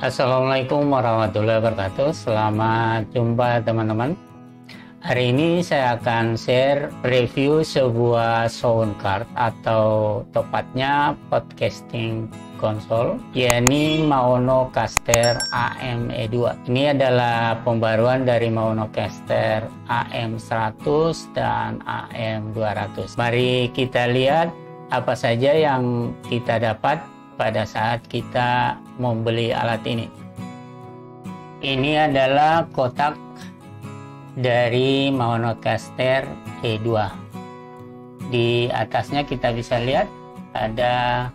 Assalamualaikum warahmatullahi wabarakatuh. Selamat jumpa teman-teman. Hari ini saya akan share review sebuah sound card atau tepatnya podcasting konsol, yakni Maonocaster AM-E2. Ini adalah pembaruan dari Maonocaster AM100 dan AM200. Mari kita lihat apa saja yang kita dapat pada saat kita membeli alat ini. Ini adalah kotak dari Maonocaster E2. Di atasnya kita bisa lihat ada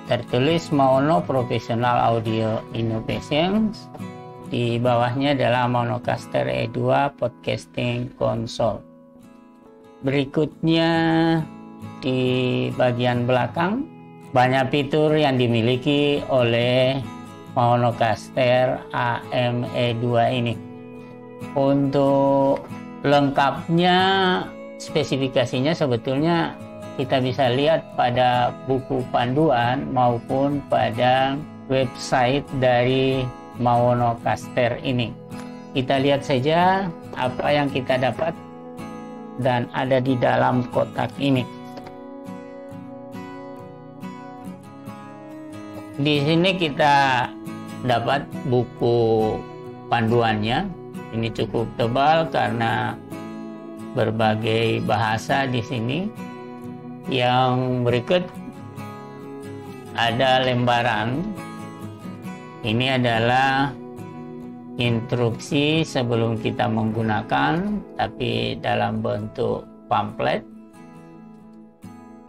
tertulis Maono Professional Audio Innovations. Di bawahnya adalah Maonocaster E2 Podcasting Console. Berikutnya di bagian belakang banyak fitur yang dimiliki oleh Maonocaster AM-E2 ini. Untuk lengkapnya spesifikasinya sebetulnya kita bisa lihat pada buku panduan maupun pada website dari Maonocaster ini. Kita lihat saja apa yang kita dapat dan ada di dalam kotak ini. Di sini kita dapat buku panduannya. Ini cukup tebal karena berbagai bahasa di sini. Yang berikut ada lembaran. Ini adalah instruksi sebelum kita menggunakan, tapi dalam bentuk pamflet.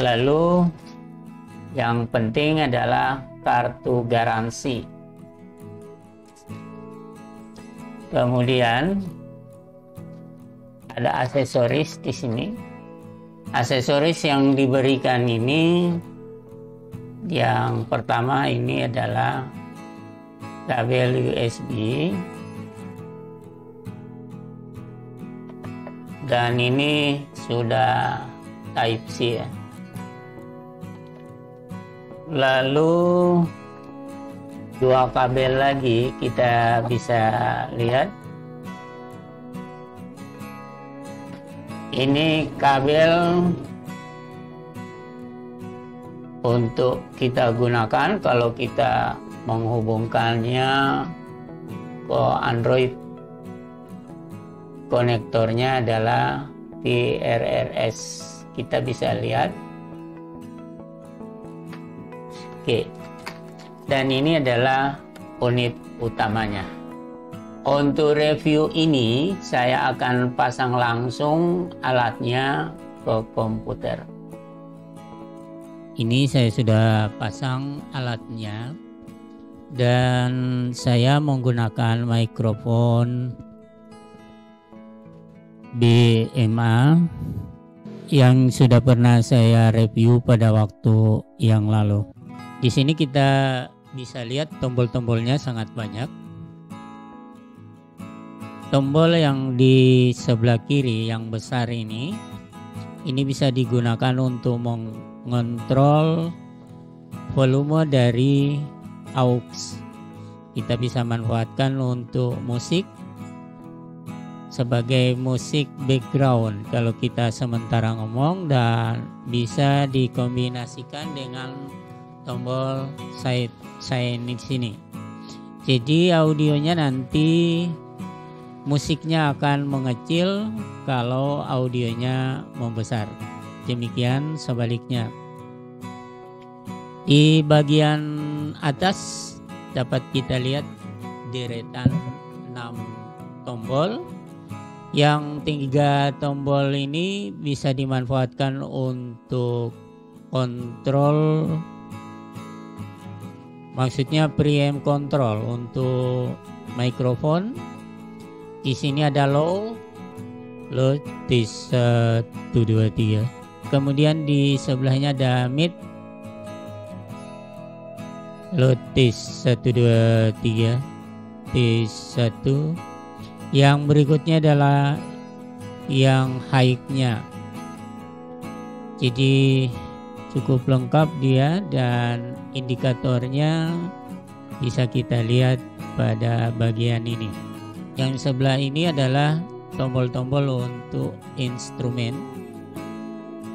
Lalu yang penting adalah kartu garansi. Kemudian ada aksesoris di sini. Aksesoris yang diberikan ini, yang pertama ini adalah kabel USB, dan ini sudah Type C ya. Lalu dua kabel lagi kita bisa lihat. Ini kabel untuk kita gunakan kalau kita menghubungkannya ke Android. Konektornya adalah TRRS. Kita bisa lihat. Oke. Dan ini adalah unit utamanya. Untuk review ini saya akan pasang langsung alatnya ke komputer. Ini saya sudah pasang alatnya dan saya menggunakan mikrofon BMA yang sudah pernah saya review pada waktu yang lalu. Di sini kita bisa lihat tombol-tombolnya sangat banyak. Tombol yang di sebelah kiri yang besar ini bisa digunakan untuk mengontrol volume dari aux. Kita bisa manfaatkan untuk musik sebagai musik background kalau kita sementara ngomong, dan bisa dikombinasikan dengan tombol side di sini. Jadi audionya nanti musiknya akan mengecil kalau audionya membesar. Demikian sebaliknya. Di bagian atas dapat kita lihat deretan 6 tombol. Yang 3 tombol ini bisa dimanfaatkan untuk kontrol, maksudnya preamp control untuk mikrofon. Di sini ada low tis 1 2 3. Kemudian di sebelahnya ada mid, low tis 1 2 3, tis 1. Yang berikutnya adalah yang high-nya. Jadi cukup lengkap dia, dan indikatornya bisa kita lihat pada bagian ini. Yang sebelah ini adalah tombol-tombol untuk instrumen.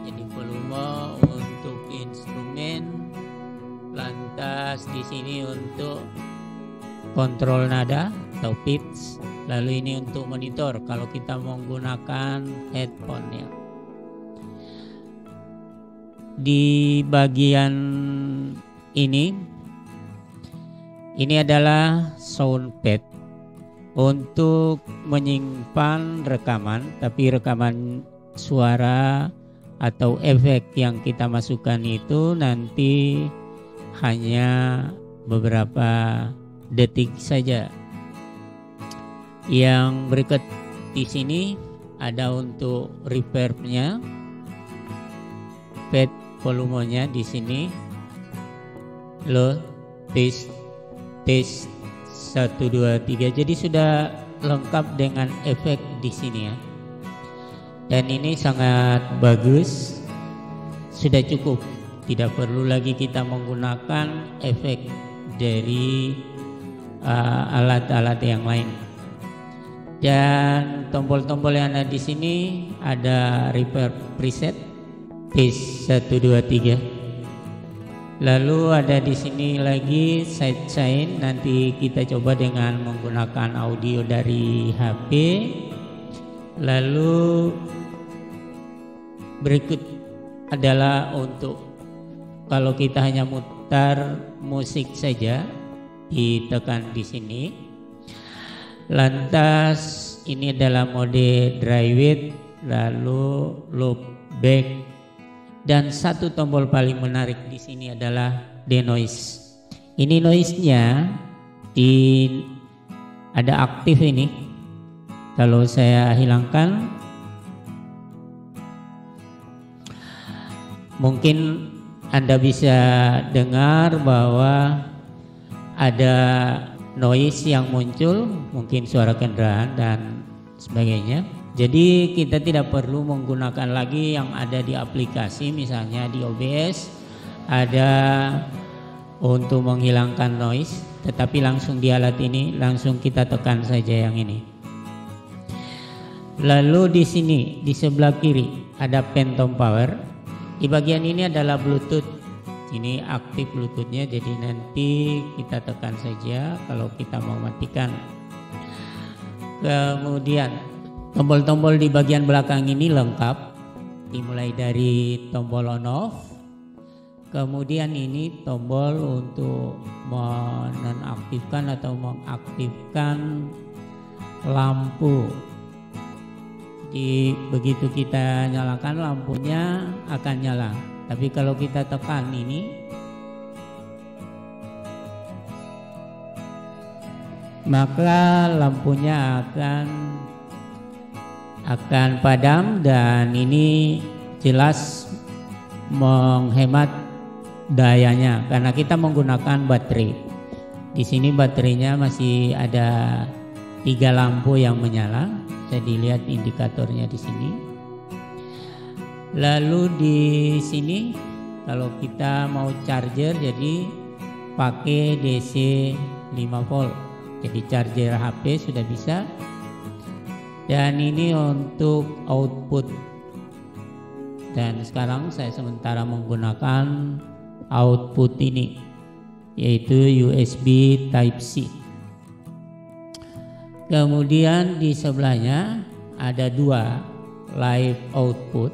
Jadi volume untuk instrumen, lantas di sini untuk kontrol nada atau pitch, lalu ini untuk monitor kalau kita menggunakan headphone ya. Di bagian ini adalah soundpad untuk menyimpan rekaman, tapi rekaman suara atau efek yang kita masukkan itu nanti hanya beberapa detik saja. Yang berikut di sini ada untuk reverbnya, pad volumenya di sini, low, tes 1 2 3. Jadi sudah lengkap dengan efek di sini ya. Dan ini sangat bagus, sudah cukup, tidak perlu lagi kita menggunakan efek dari alat-alat yang lain. Dan tombol-tombol yang ada di sini ada reverb preset, tes 1 2 3. Lalu ada di sini lagi sidechain, nanti kita coba dengan menggunakan audio dari HP. Lalu berikut adalah untuk kalau kita hanya mutar musik saja, ditekan di sini. Lantas ini adalah mode dry width, lalu loop back. Dan satu tombol paling menarik di sini adalah denoise. Ini noise-nya ada aktif ini. Kalau saya hilangkan, mungkin Anda bisa dengar bahwa ada noise yang muncul, mungkin suara kendaraan dan sebagainya. Jadi kita tidak perlu menggunakan lagi yang ada di aplikasi, misalnya di OBS ada untuk menghilangkan noise, tetapi langsung di alat ini langsung kita tekan saja yang ini. Lalu di sini di sebelah kiri ada phantom power. Di bagian ini adalah Bluetooth. Ini aktif Bluetoothnya, jadi nanti kita tekan saja kalau kita mau matikan. Kemudian tombol-tombol di bagian belakang ini lengkap, dimulai dari tombol on off, kemudian ini tombol untuk menonaktifkan atau mengaktifkan lampu. Jadi begitu kita nyalakan, lampunya akan nyala. Tapi kalau kita tekan ini, maka lampunya akan padam, dan ini jelas menghemat dayanya karena kita menggunakan baterai. Di sini baterainya masih ada 3 lampu yang menyala. Bisa dilihat indikatornya di sini. Lalu di sini kalau kita mau charger, jadi pakai DC 5 volt. Jadi charger HP sudah bisa. Dan ini untuk output. Dan sekarang saya sementara menggunakan output ini, yaitu USB Type-C. Kemudian di sebelahnya ada 2 live output.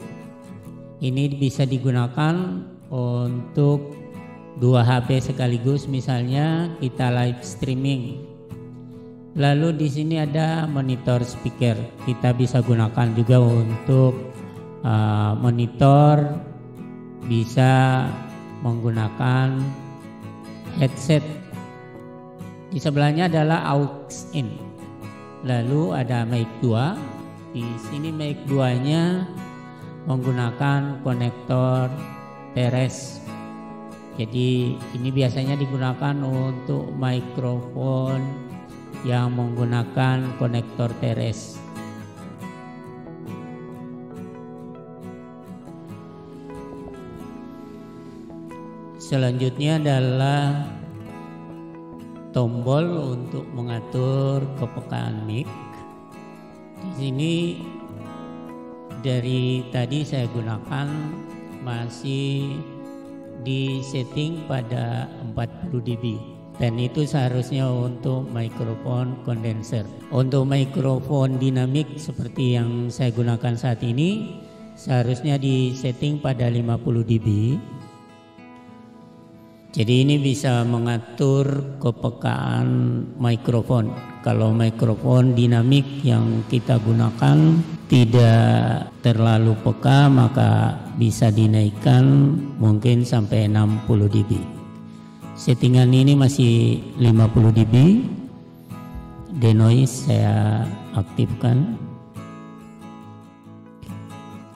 Ini bisa digunakan untuk 2 HP sekaligus, misalnya kita live streaming. Lalu di sini ada monitor speaker. Kita bisa gunakan juga untuk monitor, bisa menggunakan headset. Di sebelahnya adalah aux in. Lalu ada mic 2. Di sini mic 2-nya menggunakan konektor teres. Jadi ini biasanya digunakan untuk mikrofon yang menggunakan konektor teres. Selanjutnya adalah tombol untuk mengatur kepekaan mic. Di sini dari tadi saya gunakan masih di setting pada 40 dB. Dan itu seharusnya untuk mikrofon kondenser. Untuk mikrofon dinamik seperti yang saya gunakan saat ini seharusnya di setting pada 50 dB. Jadi ini bisa mengatur kepekaan mikrofon. Kalau mikrofon dinamik yang kita gunakan tidak terlalu peka, maka bisa dinaikkan mungkin sampai 60 dB. Settingan ini masih 50 dB. Denoise saya aktifkan.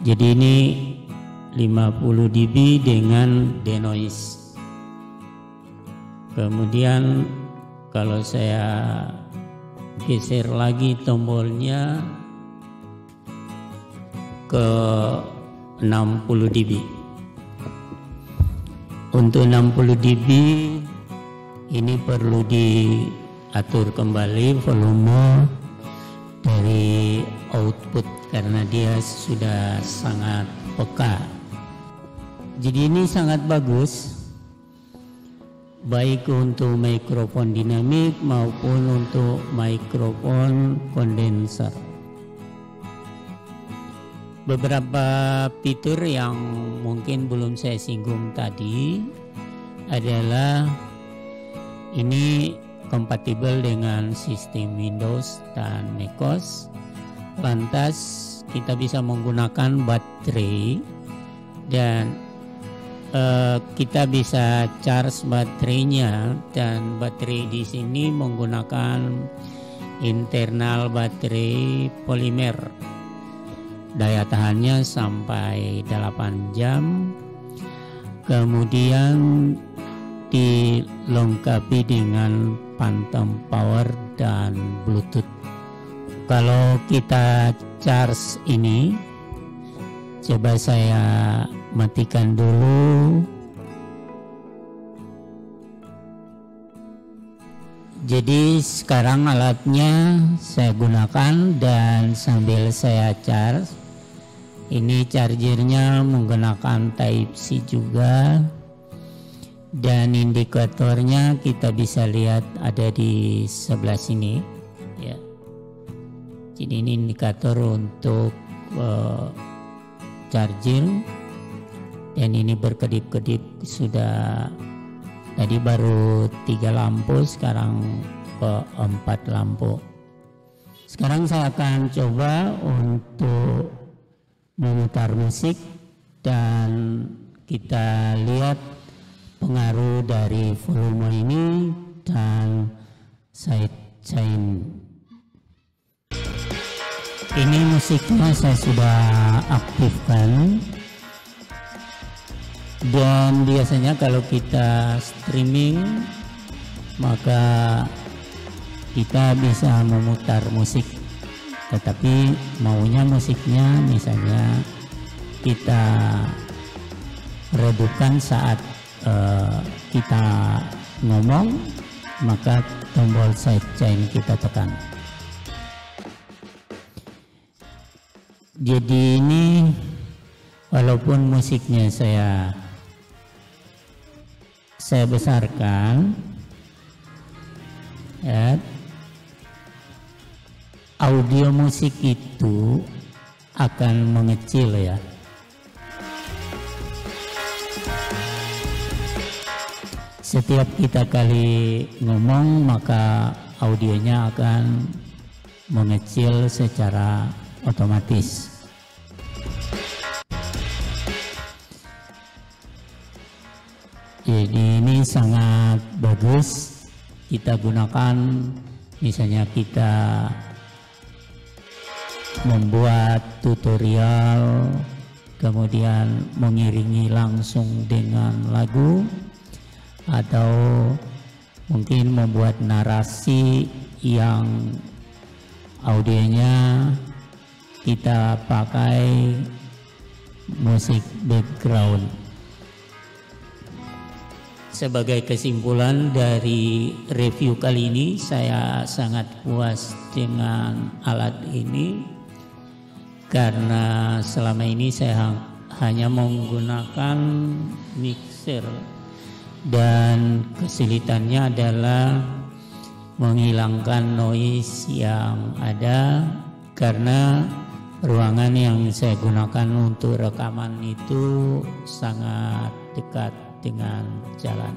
Jadi ini 50 dB dengan denoise. Kemudian kalau saya geser lagi tombolnya ke 60 dB. Untuk 60 dB ini perlu diatur kembali volume dari output karena dia sudah sangat peka. Jadi ini sangat bagus baik untuk mikrofon dinamik maupun untuk mikrofon kondenser. Beberapa fitur yang mungkin belum saya singgung tadi adalah ini kompatibel dengan sistem Windows dan macOS. Lantas kita bisa menggunakan baterai dan kita bisa charge baterainya, dan baterai di sini menggunakan internal baterai polimer. Daya tahannya sampai 8 jam. Kemudian dilengkapi dengan phantom power dan Bluetooth. Kalau kita charge ini, coba saya matikan dulu. Jadi sekarang alatnya saya gunakan dan sambil saya charge. Ini chargernya menggunakan Type-C juga. Dan indikatornya kita bisa lihat ada di sebelah sini ya. Jadi ini indikator untuk charging. Dan ini berkedip-kedip, sudah tadi baru 3 lampu, sekarang ke 4 lampu. Sekarang saya akan coba untuk memutar musik dan kita lihat pengaruh dari volume ini dan sidechain. Ini musiknya saya sudah aktifkan. Dan biasanya kalau kita streaming maka kita bisa memutar musik, tetapi maunya musiknya misalnya kita redupkan saat kita ngomong, maka tombol sidechain kita tekan. Jadi ini walaupun musiknya saya besarkan ya, audio musik itu akan mengecil ya. Setiap kita kali ngomong maka audionya akan mengecil secara otomatis. Jadi ini sangat bagus kita gunakan, misalnya kita membuat tutorial kemudian mengiringi langsung dengan lagu, atau mungkin membuat narasi yang audionya kita pakai musik background. sebagai kesimpulan dari review kali ini, saya sangat puas dengan alat ini karena selama ini saya hanya menggunakan mixer dan kesulitannya adalah menghilangkan noise yang ada karena ruangan yang saya gunakan untuk rekaman itu sangat dekat dengan jalan.